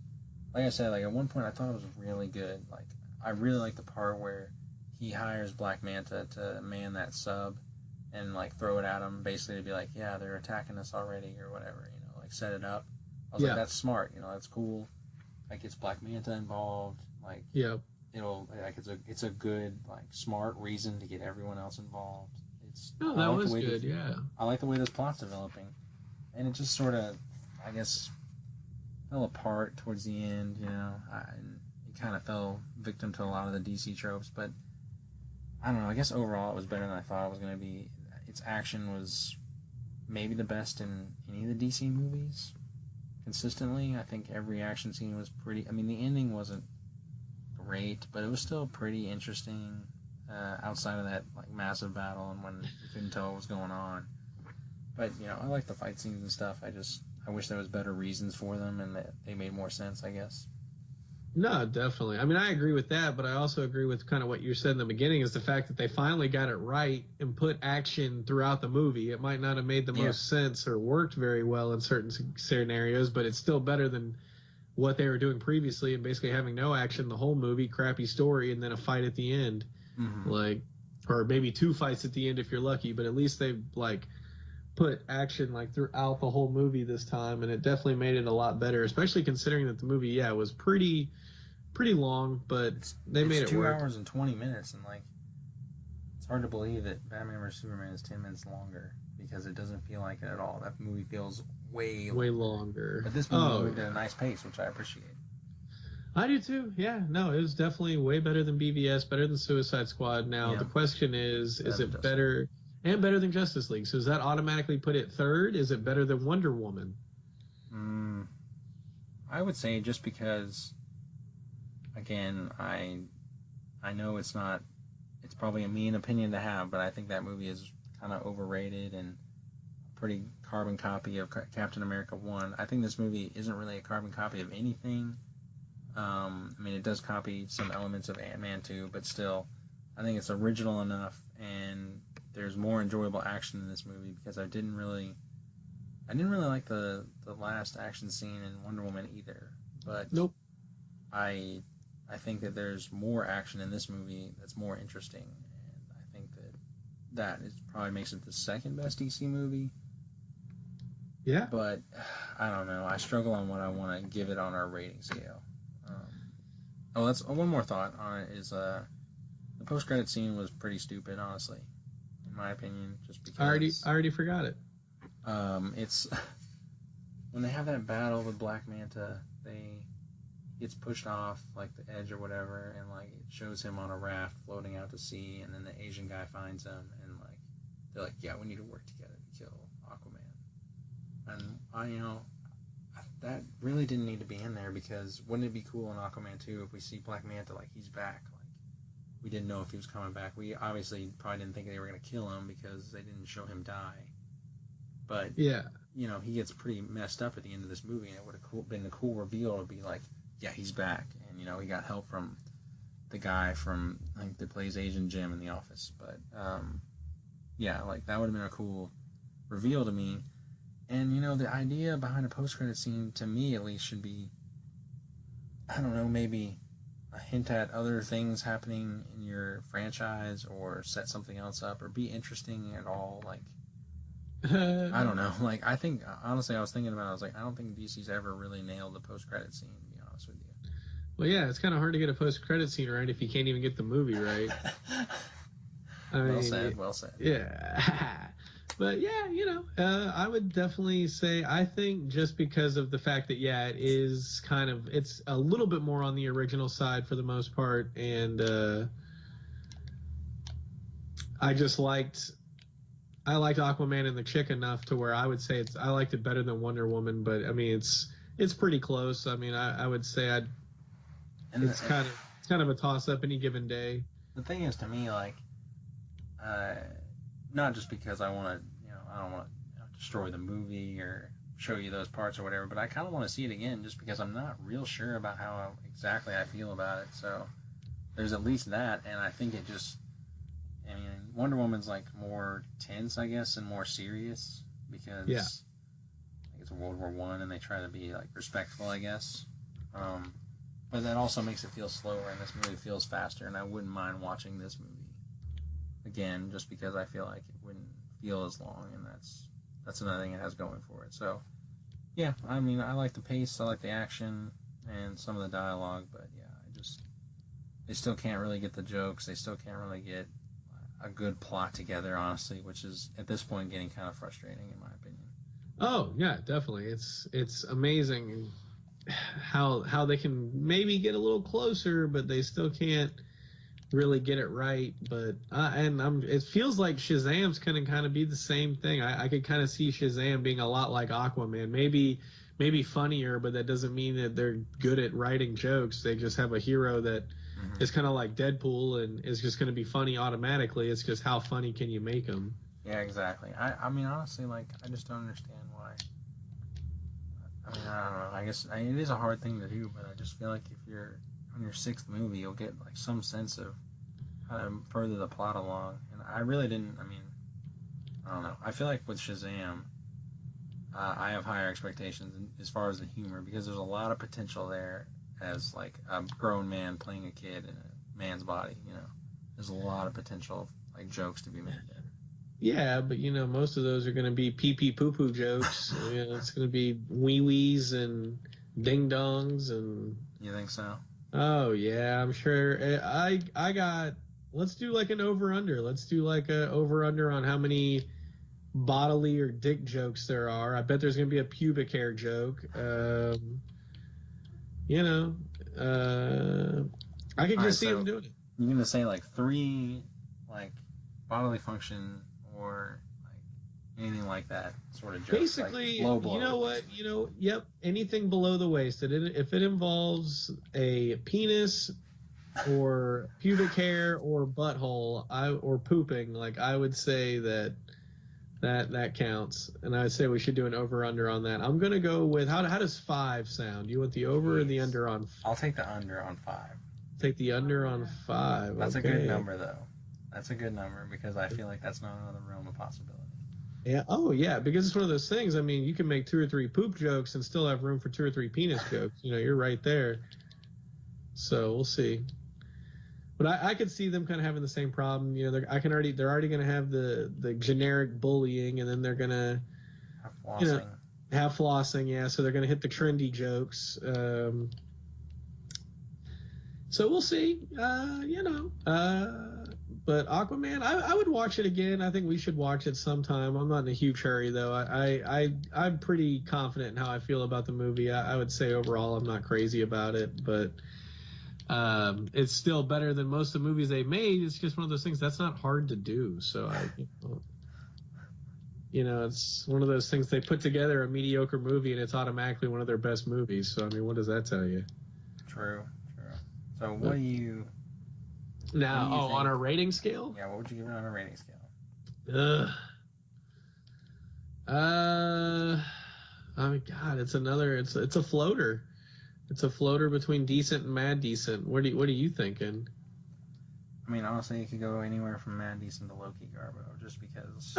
S3: like I said, like at one point I thought it was really good. Like I really like the part where he hires Black Manta to man that sub and like throw it at him, basically to be like, yeah, they're attacking us already or whatever, like set it up. I was like, that's smart, that's cool. Like it's Black Manta involved, like like it's a good like smart reason to get everyone else involved.
S2: That was good,
S3: I like the way this plot's developing, and it just sort of, I guess, fell apart towards the end. And it kind of fell victim to a lot of the DC tropes. But I don't know. I guess overall it was better than I thought it was going to be. Its action was maybe the best in any of the DC movies. Consistently, I think every action scene was pretty. I mean, the ending wasn't great, but it was still pretty interesting. Outside of that like massive battle and when you couldn't tell what was going on. But I like the fight scenes and stuff. I wish there was better reasons for them and that they made more sense, I guess.
S2: No, definitely. I mean, I agree with that, but I also agree with kind of what you said in the beginning is the fact that they finally got it right and put action throughout the movie. It might not have made the most sense or worked very well in certain scenarios, but it's still better than what they were doing previously and basically having no action the whole movie, crappy story, and then a fight at the end. Like, or maybe 2 fights at the end if you're lucky, but at least they've like put action like throughout the whole movie this time, and it definitely made it a lot better, especially considering that the movie was pretty long, but they made it work.
S3: 2 hours and 20 minutes, and like it's hard to believe that Batman vs Superman is 10 minutes longer because it doesn't feel like it at all. That movie feels way
S2: longer.
S3: But this movie moved at a nice pace, which I appreciate.
S2: I do too. Yeah, no, it was definitely way better than BVS, better than Suicide Squad. Now the question is it better and better than Justice League? So does that automatically put it third? Is it better than Wonder Woman?
S3: I would say just because, again, I know it's probably a mean opinion to have, but I think that movie is kind of overrated and pretty carbon copy of Captain America 1. I think this movie isn't really a carbon copy of anything. I mean, it does copy some elements of Ant-Man 2, but still, I think it's original enough, and there's more enjoyable action in this movie because I didn't really like the last action scene in Wonder Woman either. But
S2: Nope.
S3: I think that there's more action in this movie that's more interesting, and I think that is probably makes it the second best DC movie.
S2: Yeah.
S3: But I don't know. I struggle on what I want to give it on our rating scale. That's one more thought on it is the post-credit scene was pretty stupid, honestly, in my opinion. Just because
S2: I already forgot it.
S3: It's when they have that battle with Black Manta, he gets pushed off like the edge or whatever, and like it shows him on a raft floating out to sea, and then the Asian guy finds him, and like they're like, yeah, we need to work together to kill Aquaman. And that really didn't need to be in there because wouldn't it be cool in Aquaman 2 if we see Black Manta like he's back? Like we didn't know if he was coming back. We obviously probably didn't think they were going to kill him because they didn't show him die. But
S2: yeah,
S3: he gets pretty messed up at the end of this movie, and it would have been a cool reveal to be like, yeah, he's back, and he got help from the guy from that plays Asian Jim in The Office. But yeah, like that would have been a cool reveal to me. And the idea behind a post-credit scene, to me at least, should be, I don't know, maybe a hint at other things happening in your franchise, or set something else up, or be interesting at all. Like, I don't know. Like, I think, honestly, I was thinking about it, I was like, I don't think DC's ever really nailed the post-credit scene, to be honest with you.
S2: Well, yeah, it's kind of hard to get a post-credit scene right if you can't even get the movie right.
S3: Well said.
S2: Yeah. But yeah, I would definitely say, I think just because of the fact that, yeah, it's a little bit more on the original side for the most part. And I liked Aquaman and the Chick enough to where I would say I liked it better than Wonder Woman, but I mean, it's pretty close. I mean, I would say it's kind of a toss up any given day.
S3: The thing is, to me, like, not just because I want to, I don't want to destroy the movie or show you those parts or whatever, but I kind of want to see it again just because I'm not real sure about how exactly I feel about it. So there's at least that, and I think Wonder Woman's like more tense, I guess, and more serious because it's World War I and they try to be like respectful, I guess. But that also makes it feel slower, and this movie feels faster, and I wouldn't mind watching this movie again just because I feel like it wouldn't feel as long, and that's another thing it has going for it. So yeah, I mean, I like the pace, I like the action and some of the dialogue, but yeah, they still can't really get the jokes, they still can't really get a good plot together, honestly, which is at this point getting kind of frustrating in my opinion.
S2: Oh yeah, definitely. It's amazing how they can maybe get a little closer, but they still can't really get it right. But it feels like Shazam's gonna kind of be the same thing. I could kind of see Shazam being a lot like Aquaman, maybe funnier, but that doesn't mean that they're good at writing jokes. They just have a hero that is kind of like Deadpool and is just going to be funny automatically. It's just how funny can you make them?
S3: Yeah, exactly. I mean, honestly, like, I just don't understand why. I mean, I don't know. I guess it is a hard thing to do, but I just feel like if you're on your sixth movie, you'll get like some sense of how to further the plot along. And I really didn't. I mean, I don't know. I feel like with Shazam, I have higher expectations as far as the humor because there's a lot of potential there as like a grown man playing a kid in a man's body. There's a lot of potential like jokes to be made there.
S2: Yeah, but most of those are going to be pee pee poo poo jokes. It's going to be wee wees and ding dongs and.
S3: You think so?
S2: Oh yeah, I'm sure. I got. Let's do like an over under. Let's do like a over under on how many bodily or dick jokes there are. I bet there's going to be a pubic hair joke. I could just see him doing it.
S3: You're going to say like 3 like bodily function or like anything like that sort of jokes?
S2: Basically,
S3: like
S2: you know what? Yep, anything below the waist. If it involves a penis or pubic hair or butthole, or pooping, like I would say that That counts. And I'd say we should do an over-under on that. I'm going to go with, how does 5 sound? Do you want the over or the under on 5?
S3: I'll take the under on 5.
S2: Take the under on 5.
S3: That's
S2: okay.
S3: a good number, though. That's a good number because I feel like that's not another realm of possibility.
S2: Yeah. Oh, yeah. Because it's one of those things. I mean, you can make 2 or 3 poop jokes and still have room for 2 or 3 penis jokes. You know, you're right there. So we'll see. But I could see them kind of having the same problem. You know, they're already going to have the generic bullying, and then they're going to
S3: Have flossing.
S2: Have flossing. Yeah. So they're going to hit the trendy jokes. So we'll see. But Aquaman, I would watch it again. I think we should watch it sometime. I'm not in a huge hurry, though. I'm pretty confident in how I feel about the movie. I would say overall I'm not crazy about it, but it's still better than most of the movies they've made. It's just one of those things that's not hard to do. So it's one of those things. They put together a mediocre movie and it's automatically one of their best movies. So I mean, what does that tell you?
S3: True. So what do you...
S2: Now, on a rating scale?
S3: Yeah, what would you give it on a rating scale?
S2: I mean, God, it's a floater. It's a floater between decent and mad decent. What are you thinking?
S3: I mean, honestly, it could go anywhere from mad decent to low-key garbo, just because,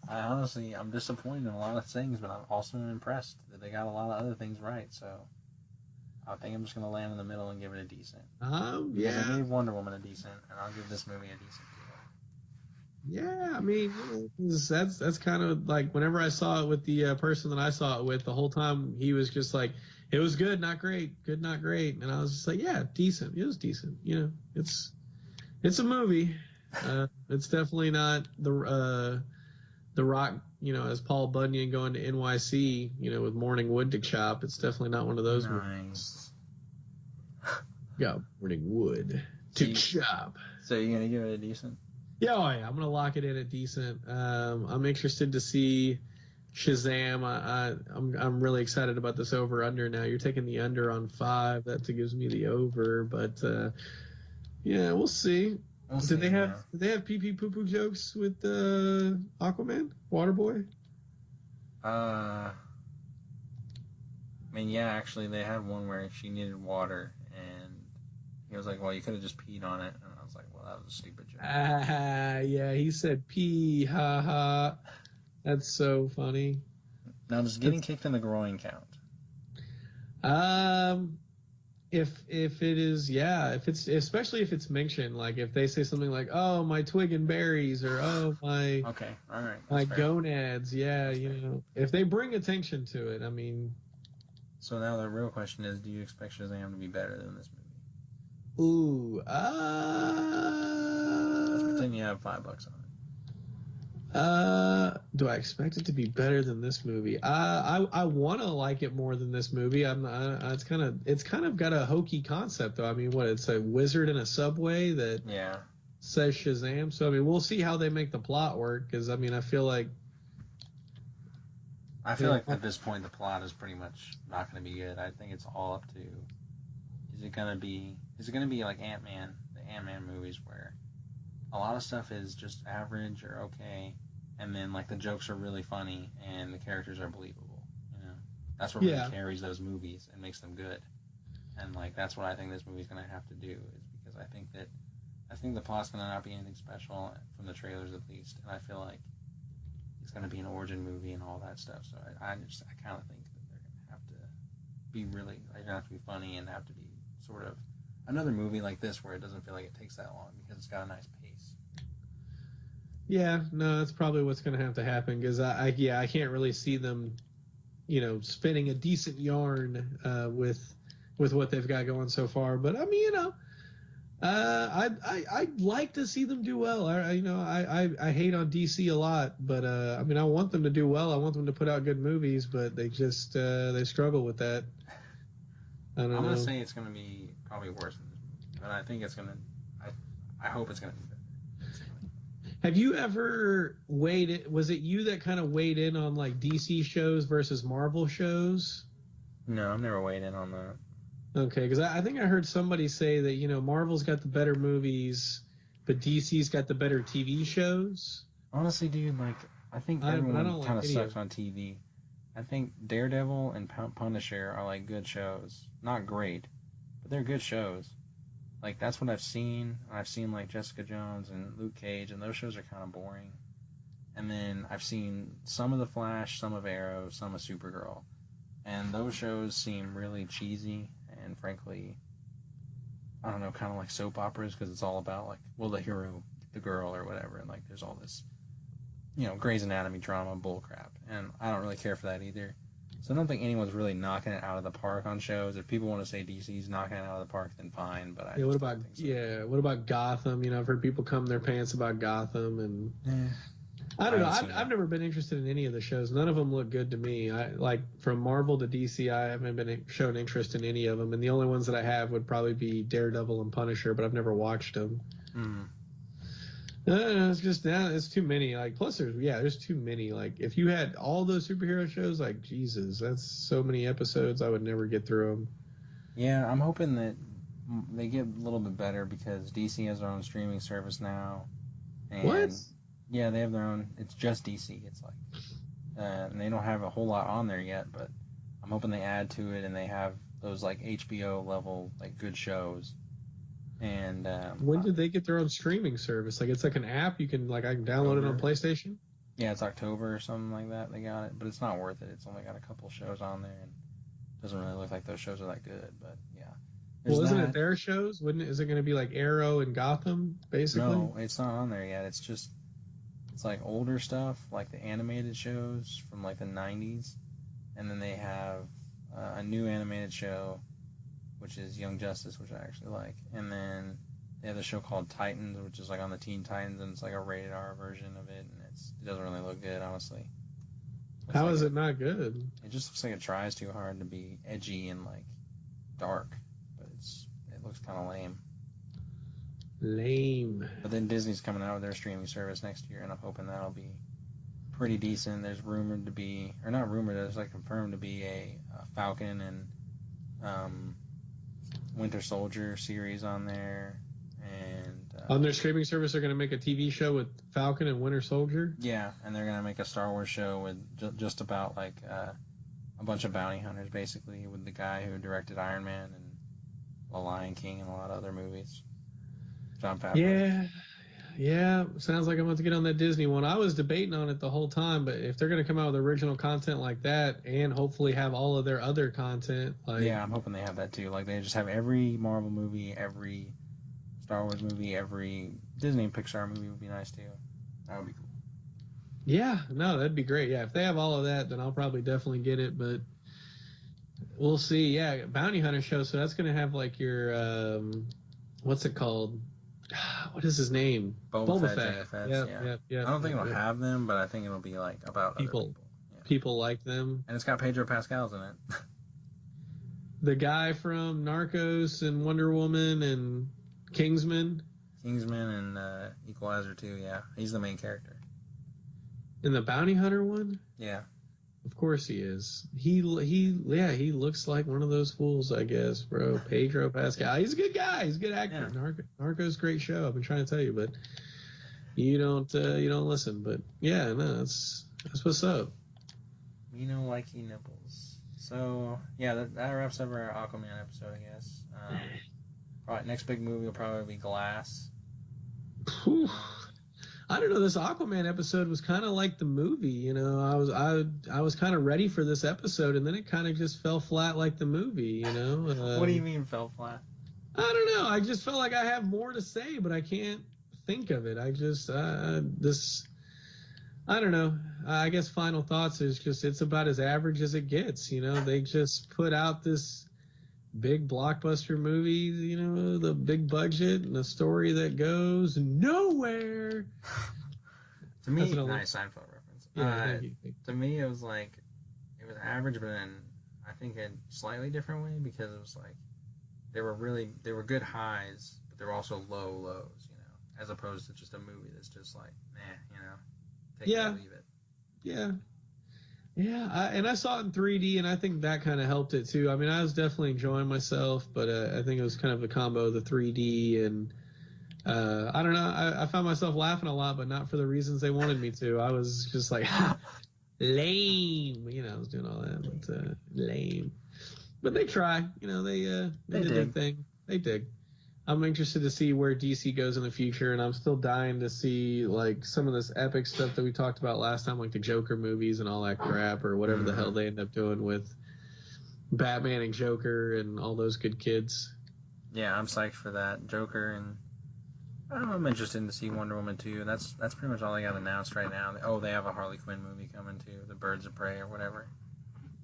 S3: I'm disappointed in a lot of things, but I'm also impressed that they got a lot of other things right, so I think I'm just going to land in the middle and give it a decent.
S2: Yeah.
S3: I gave Wonder Woman a decent, and I'll give this movie a decent.
S2: Yeah, I mean, that's kind of like whenever I saw it with the person that I saw it with, the whole time he was just like, it was good, not great, good, not great. And I was just like, yeah, decent. It was decent. You know, it's a movie. It's definitely not the Rock, as Paul Bunyan going to NYC, with morning wood to chop. It's definitely not one of those movies. Got morning wood to chop.
S3: So you're going to give it a decent?
S2: Yeah, I'm going to lock it in at decent. I'm interested to see Shazam. I'm really excited about this over-under now. You're taking the under on 5. That gives me the over. But, yeah, we'll see. Did they have pee-pee poo-poo jokes with Aquaman? Waterboy?
S3: I mean, yeah, actually, they had one where she needed water, and he was like, well, you could have just peed on it. And I was like, well, that was a stupid joke.
S2: Yeah, he said pee, ha ha. That's so funny.
S3: Now, does getting kicked in the groin count?
S2: If it is, yeah, especially if it's mentioned, like if they say something like, oh, my twig and berries, or oh, my
S3: okay, all right,
S2: my gonads, yeah, if they bring attention to it, I mean.
S3: So now the real question is, do you expect Shazam to be better than this movie?
S2: Ooh,
S3: let's pretend you have $5 on it.
S2: Do I expect it to be better than this movie? I want to like it more than this movie. It's kind of got a hokey concept though. I mean, it's a wizard in a subway that says Shazam. So I mean, we'll see how they make the plot work. Because I mean, I feel like
S3: at this point the plot is pretty much not going to be good. I think it's all up to is it going to be like Ant-Man, the Ant-Man movies where a lot of stuff is just average or okay, and then like the jokes are really funny and the characters are believable. That's what really carries those movies and makes them good. And like that's what I think this movie's going to have to do, is because I think the plot's going to not be anything special from the trailers at least, and I feel like it's going to be an origin movie and all that stuff. So I kind of think that they're going to have to be they're going to have to be funny and have to be sort of another movie like this where it doesn't feel like it takes that long because it's got a nice pace.
S2: Yeah, no, that's probably what's going to have to happen, because I can't really see them, spinning a decent yarn with what they've got going so far. But I mean, I'd like to see them do well. I hate on DC a lot, but I mean, I want them to do well. I want them to put out good movies, but they just they struggle with that. I'm
S3: going to say it's going to be probably worse than this movie, but I think it's going to. I hope it's going to be better.
S2: Have you ever was it you that kind of weighed in on like DC shows versus Marvel shows?
S3: No, I've never weighed in on that.
S2: Okay, because I think I heard somebody say that, Marvel's got the better movies, but DC's got the better TV shows.
S3: Honestly, dude, like, I think
S2: I
S3: everyone
S2: don't
S3: kind
S2: like
S3: of
S2: any of
S3: sucks
S2: them.
S3: on TV. I think Daredevil and Punisher are like good shows. Not great, but they're good shows. Like that's what I've seen. I've seen like Jessica Jones and Luke Cage, and those shows are kind of boring. And then I've seen some of The Flash, some of Arrow, some of Supergirl, and those shows seem really cheesy and frankly, I don't know, kind of like soap operas because it's all about like, well, the hero, the girl, or whatever, and like there's all this, Grey's Anatomy drama bullcrap, and I don't really care for that either. So I don't think anyone's really knocking it out of the park on shows. If people want to say DC's knocking it out of the park, then fine. But I
S2: Yeah,
S3: just don't think so.
S2: what about Gotham? I've heard people come their pants about Gotham, and I don't know.
S3: haven't seen
S2: I've
S3: it.
S2: never been interested in any of the shows. None of them look good to me. I like from Marvel to DC. I haven't been shown interest in any of them, and the only ones that I have would probably be Daredevil and Punisher, but I've never watched them.
S3: Mm.
S2: It's just it's too many. Like plus, there's too many. Like if you had all those superhero shows, like Jesus, that's so many episodes. I would never get through them.
S3: Yeah, I'm hoping that they get a little bit better because DC has their own streaming service now, and
S2: What?
S3: yeah, they have their own. It's just DC. It's like, and they don't have a whole lot on there yet, but I'm hoping they add to it and they have those like HBO level like good shows. And
S2: When did they get their own streaming service? Like it's like an app you can I can download it on PlayStation.
S3: Yeah, it's October or something like that. They got it, but it's not worth it. It's only got a couple shows on there, and it doesn't really look like those shows are that good. But yeah,
S2: Well, isn't it their shows? Is it going to be like Arrow and Gotham, basically?
S3: No, it's not on there yet. It's like older stuff, like the animated shows from like the '90s, and then they have a new animated show, which is Young Justice, which I actually like, and then they have a show called Titans, which is like on the Teen Titans, and it's like a rated R version of it, and it doesn't really look good, honestly.
S2: How is it not good?
S3: It just looks like it tries too hard to be edgy and like dark, but it looks kind of lame.
S2: Lame.
S3: But then Disney's coming out with their streaming service next year, and I'm hoping that'll be pretty decent. There's rumored to be, or not rumored, there's like confirmed to be a Falcon and Winter Soldier series on there, and
S2: on their streaming service, they're going to make a TV show with Falcon and Winter Soldier.
S3: Yeah, and they're gonna make a Star Wars show with just about like a bunch of bounty hunters, basically, with the guy who directed Iron Man and The Lion King and a lot of other movies. John Favreau.
S2: Yeah. Sounds like I'm about to get on that Disney one. I was debating on it the whole time, but if they're going to come out with original content like that and hopefully have all of their other content,
S3: yeah, I'm hoping they have that too. Like they just have every Marvel movie, every Star Wars movie, every Disney and Pixar movie would be nice too. That would be cool.
S2: Yeah, no, that'd be great. Yeah, if they have all of that, then I'll probably definitely get it, but we'll see. Yeah, Bounty Hunter show, so that's going to have like your, what's it called? What is his name?
S3: Boba Fett.
S2: Yeah.
S3: I don't think it'll have them, but I think it'll be like about
S2: people.
S3: Other people. Yeah.
S2: People like them.
S3: And it's got Pedro Pascal's in it.
S2: The guy from Narcos and Wonder Woman and Kingsman.
S3: And Equalizer 2, yeah. He's the main character.
S2: In the Bounty Hunter one?
S3: Yeah. Of
S2: course he is. He looks like one of those fools, I guess, bro. Pedro Pascal. He's a good guy. He's a good actor. Yeah. Narcos, great show. I've been trying to tell you, but you don't listen. But yeah, no, that's what's up.
S3: You know, like he nipples. So yeah, that wraps up our Aquaman episode, I guess. Probably next big movie will probably be Glass.
S2: I don't know. This Aquaman episode was kind of like the movie, I was kind of ready for this episode, and then it kind of just fell flat like the movie,
S3: What do you mean fell flat?
S2: I don't know. I just felt like I have more to say, but I can't think of it. I just I don't know. I guess final thoughts is just it's about as average as it gets. They just put out this big blockbuster movie, the big budget and a story that goes nowhere.
S3: To me, nice Seinfeld reference.
S2: Yeah,
S3: to me, it was average, but in I think a slightly different way because it was like they were good highs, but they were also low lows, as opposed to just a movie that's just like, take it or leave it.
S2: Yeah. Yeah, and I saw it in 3D, and I think that kind of helped it too. I mean, I was definitely enjoying myself, but I think it was kind of a combo of the 3D and I don't know. I found myself laughing a lot, but not for the reasons they wanted me to. I was just like, lame. I was doing all that, but lame. But they try. They did their thing. They dig. I'm interested to see where DC goes in the future, and I'm still dying to see like some of this epic stuff that we talked about last time, like the Joker movies and all that crap, or whatever the hell they end up doing with Batman and Joker and all those good kids.
S3: Yeah, I'm psyched for that. Joker, and I'm interested to see Wonder Woman 2. That's pretty much all they got announced right now. Oh, they have a Harley Quinn movie coming too, The Birds of Prey or whatever.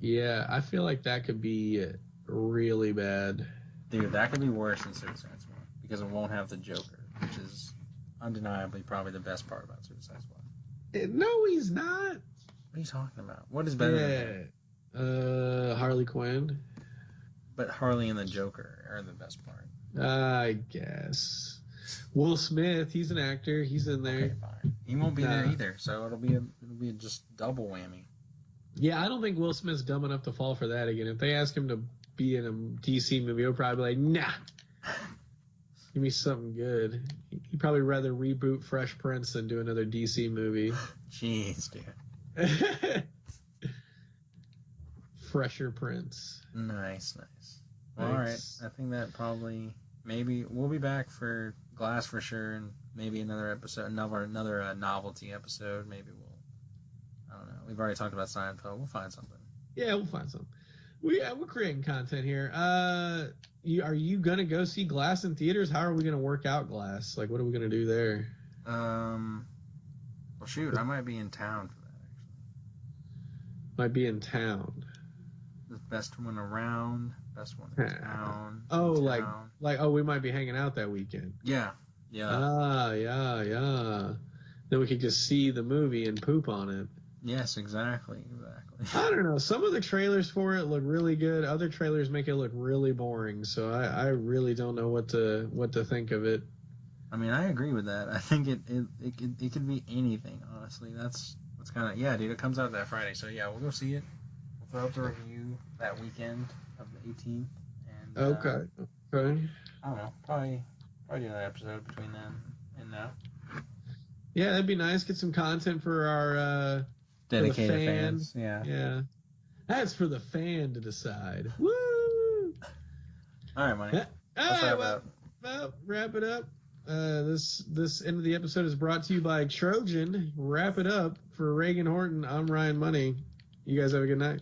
S2: Yeah, I feel like that could be really bad.
S3: Dude, that could be worse than Suicide Squad because it won't have the Joker, which is undeniably probably the best part about Suicide Squad.
S2: No, he's not.
S3: What are you talking about? What is better than
S2: that? Harley Quinn.
S3: But Harley and the Joker are the best part.
S2: I guess. Will Smith, he's an actor. He's in there.
S3: Okay, fine. He won't be there either, so it'll be a just double whammy.
S2: Yeah, I don't think Will Smith's dumb enough to fall for that again. If they ask him to be in a DC movie, he'll probably be like, nah. Give me something good. He'd probably rather reboot Fresh Prince than do another DC movie.
S3: Jeez, dude.
S2: Fresher Prince.
S3: Nice. Well, all right. I think that probably maybe we'll be back for Glass for sure, and maybe another episode, another novelty episode. Maybe I don't know. We've already talked about Seinfeld. We'll find something.
S2: Yeah, we'll find something. We're creating content here. Are you gonna go see Glass in theaters? How are we gonna work out Glass? Like, what are we gonna do there?
S3: Well, shoot, I might be in town for that actually.
S2: Might be in town.
S3: The best one around, best one in town.
S2: Oh, we might be hanging out that weekend.
S3: Yeah.
S2: Yeah. Then we could just see the movie and poop on it.
S3: Yes, exactly.
S2: I don't know. Some of the trailers for it look really good. Other trailers make it look really boring. So I really don't know what to think of it.
S3: I mean, I agree with that. I think it could be anything. Honestly, that's kind of dude. It comes out that Friday, so yeah, we'll go see it. We'll throw up the review that weekend of the 18th. And
S2: okay.
S3: I don't know. Probably do another episode between then and now.
S2: Yeah, that'd be nice. Get some content for our
S3: dedicated fans. Yeah.
S2: That's for the fan to decide. Woo!
S3: All right, Money.
S2: Wrap it up. This end of the episode is brought to you by Trojan. Wrap it up for Reagan Horton. I'm Ryan Money. You guys have a good night.